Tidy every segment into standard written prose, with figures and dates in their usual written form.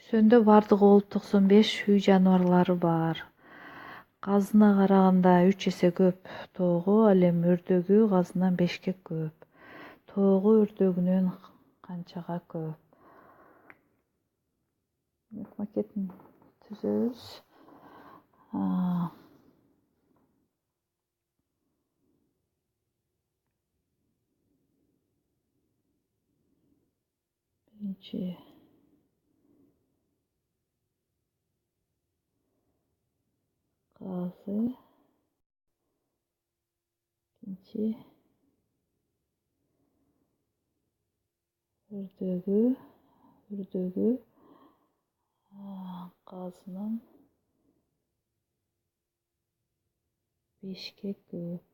Сөнде бардыгы болуп 95 үй жаныбарлары бар. Казына караганда 3 эсе көп тоого, ал эми өрдөгү казынан 5ке көп. Тоого өрдөгүнөн канчага көп? Макетин түзөбүз. Биринчи казы, экинчи өрдөгү казынан 5ке көп.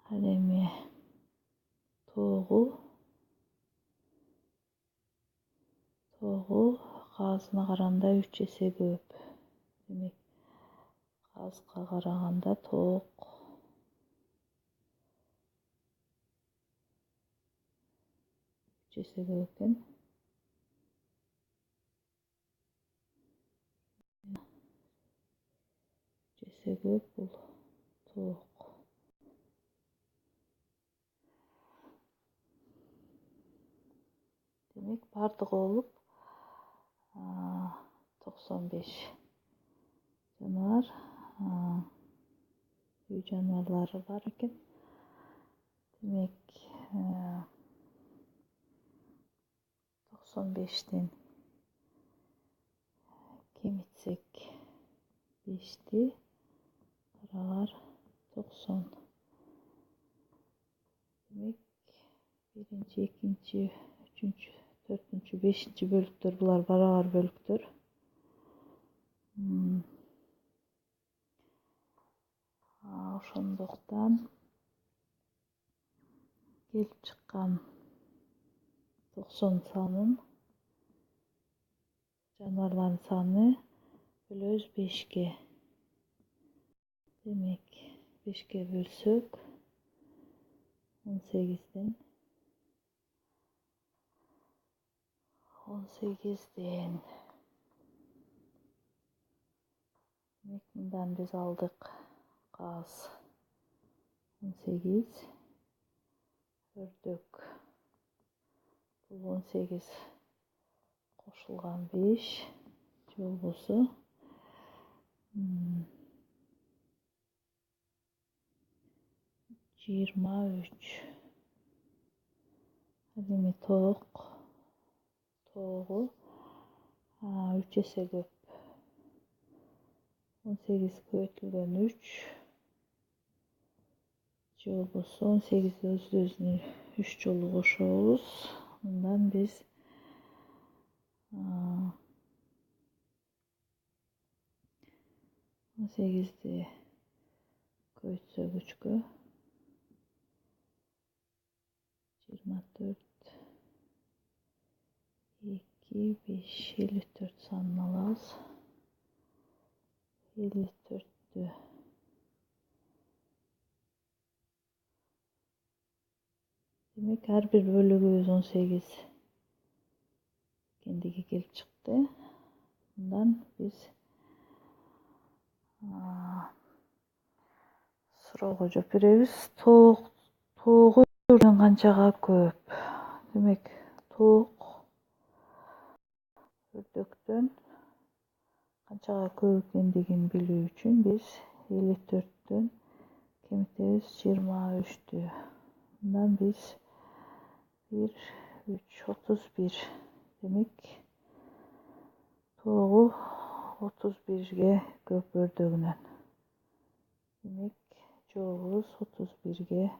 Ал эми тоого казына караганда 3 эсе көп. Демек, казга караганда тоок 3 эсе көп экен. 3 эсе көп бул тоок. Демек, бардыгы болуп 95 жаныбар, үй жаныбарлары бар экен. Демек, 95тен кемитсек 5ти, каралар 90. Демек, биринчи, экинчи, үчүнчү, төртүнчү, бешинчи бөлүктөр булар барабар бөлүктөр. Ошондуктан келип чыккан 90 санын, жаныбарлардын саны бөлөбүз 5ке. Демек, 5ке бөлсөк 18ден 18ден демек, мындан биз алдык каз 18, өрдөк бул 18 кошулган 5 же болбосо 23. Ал эми тоогу 3 эсе көп. 18 көбөйтүлгөн 3 же болбосо 18 өзүнө 3 жолу кошобуз. Мындан биз 18ди көбөйтсөк 3кө 24, 2, 5, 54 санын алабыз. 54-тү демек, ар бир бөлүгүбүз 18 экендиги келип чыкты. Мындан биз суроого жооп беребиз. Тоого канчага көп? Демек, тоок өрдөктөн канчага көп экендигин билүү үчүн биз 54-төн кемитебиз 23-тү. Мындан биз 1, 3, 31. Демек, тоогу 31ге көп өрдөгүнөн. Демек, жообубуз 31ге